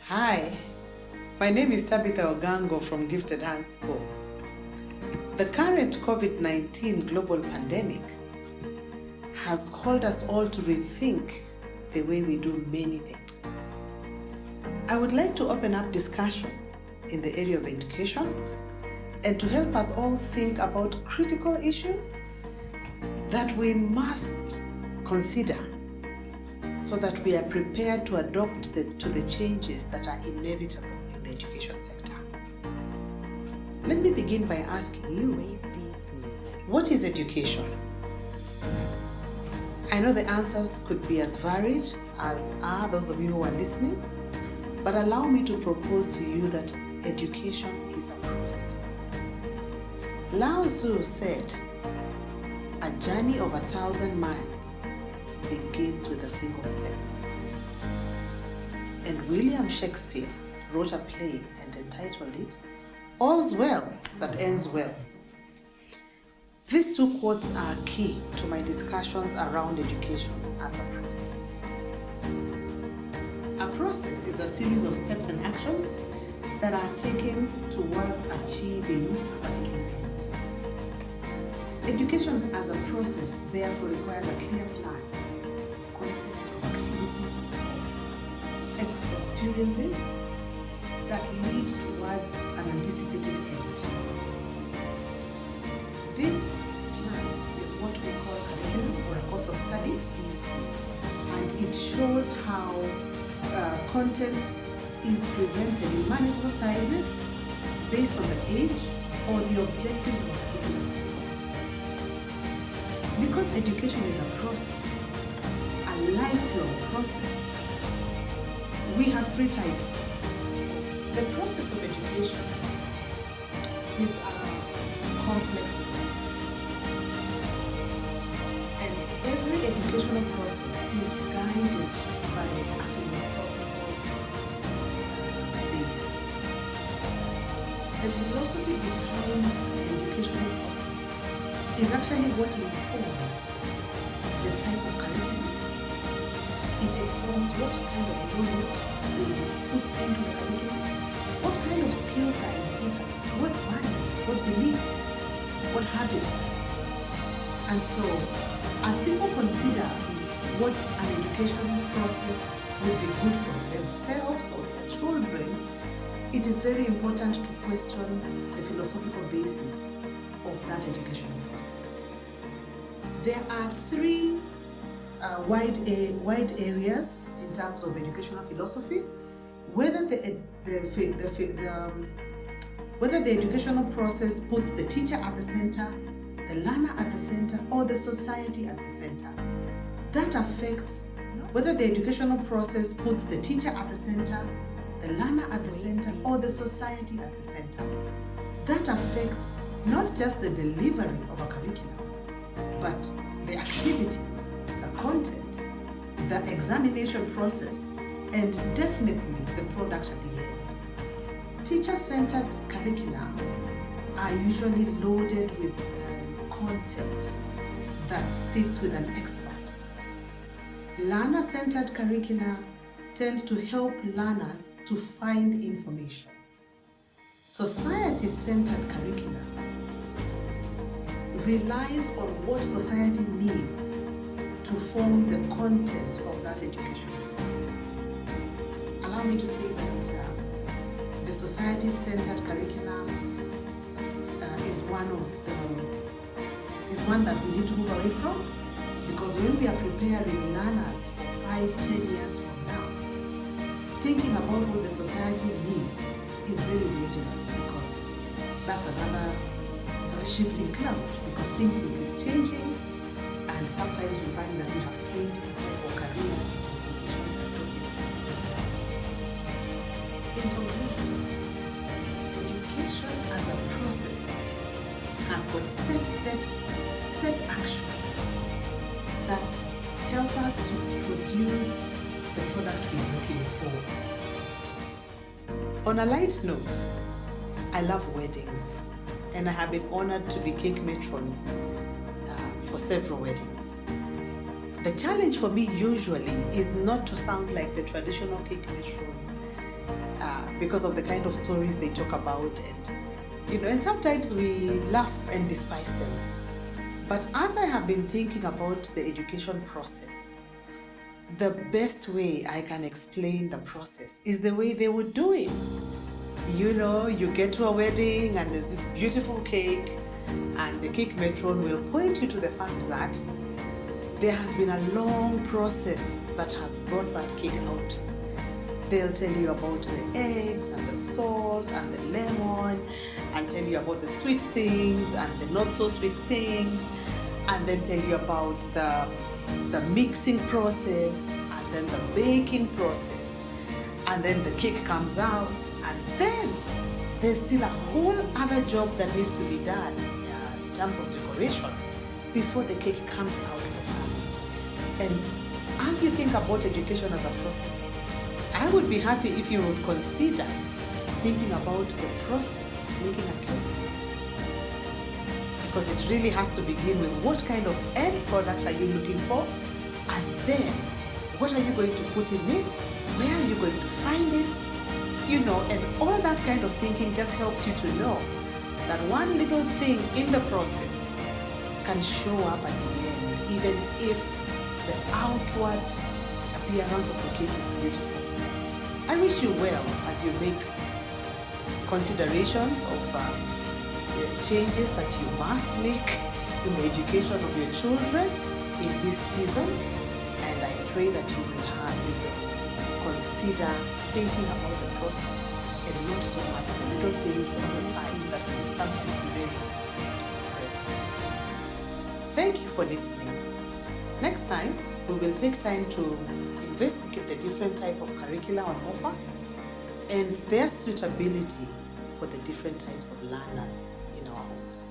Hi, my name is Tabitha Ogango from Gifted Hands School. The current COVID-19 global pandemic has called us all to rethink the way we do many things. I would like to open up discussions in the area of education and to help us all think about critical issues that we must consider so that we are prepared to adapt to the changes that are inevitable in the education sector. Let me begin by asking you, what is education? I know the answers could be as varied as are those of you who are listening, but allow me to propose to you that education is a process. Lao Tzu said, "A journey of 1,000 miles begins with a single step." And William Shakespeare wrote a play and entitled it, "All's Well That Ends Well." These two quotes are key to my discussions around education as a process. A process is a series of steps and actions that are taken towards achieving a particular end. Education as a process therefore requires a clear plan of content, of activities, of experiences that lead towards an anticipated end. This plan is what we call curriculum or a course of study, and it shows how content is presented in manageable sizes based on the age or the objectives of a particular subject. Because education is a process, a lifelong process, we have three types. The process of education is a complex process, and every educational process is guided by a philosophical basis. The philosophy behind an educational process is actually what informs the type of curriculum. It informs what kind of knowledge we put into the curriculum, what kind of skills are important, what values, what beliefs, what habits. And so, as people consider what an educational process would be good for themselves or their children, it is very important to question the philosophical basis of that educational process. There are three wide areas in terms of educational philosophy. Whether the educational process puts the teacher at the center, the learner at the center, or the society at the center. That affects whether the educational process puts the teacher at the center, the learner at the center, or the society at the center. That affects not just the delivery of a curriculum, but the activities, the content, the examination process, and definitely the product at the end. Teacher-centered curricula are usually loaded with content that sits with an expert. Learner-centered curricula tend to help learners to find information. Society-centered curricula relies on what society needs to form the content of that educational process. Allow me to say that the society-centered curriculum is one that we need to move away from, because when we are preparing learners for 5-10 years from now, thinking about what the society needs is very dangerous, because that's another shifting cloud, because things will keep changing, and sometimes we find that we have trained people for careers in positions that don't exist anymore. In conclusion, education as a process has got set steps, set actions that help us to produce the product we're looking for. On a light note, I love weddings, and I have been honored to be cake matron for several weddings. The challenge for me usually is not to sound like the traditional cake matron because of the kind of stories they talk about, and sometimes we laugh and despise them. But as I have been thinking about the education process, the best way I can explain the process is the way they would do it. You get to a wedding and there's this beautiful cake, and the cake matron will point you to the fact that there has been a long process that has brought that cake out. They'll tell you about the eggs and the salt and the lemon, and tell you about the sweet things and the not so sweet things, and then tell you about the mixing process and then the baking process, and then the cake comes out, and then there's still a whole other job that needs to be done in terms of decoration before the cake comes out for serving. And as you think about education as a process, I would be happy if you would consider thinking about the process of making a cake. Because it really has to begin with what kind of end product are you looking for, and then what are you going to put in it, where are you going to find it, and all that kind of thinking just helps you to know that one little thing in the process can show up at the end, even if the outward appearance of the cake is beautiful. I wish you well as you make considerations of the changes that you must make in the education of your children in this season, and I pray that you will consider thinking about the process and not so much the little things on the side that can sometimes be very impressive. Thank you for listening. Next time, we will take time to investigate the different type of curricula on offer and their suitability for the different types of learners in our homes.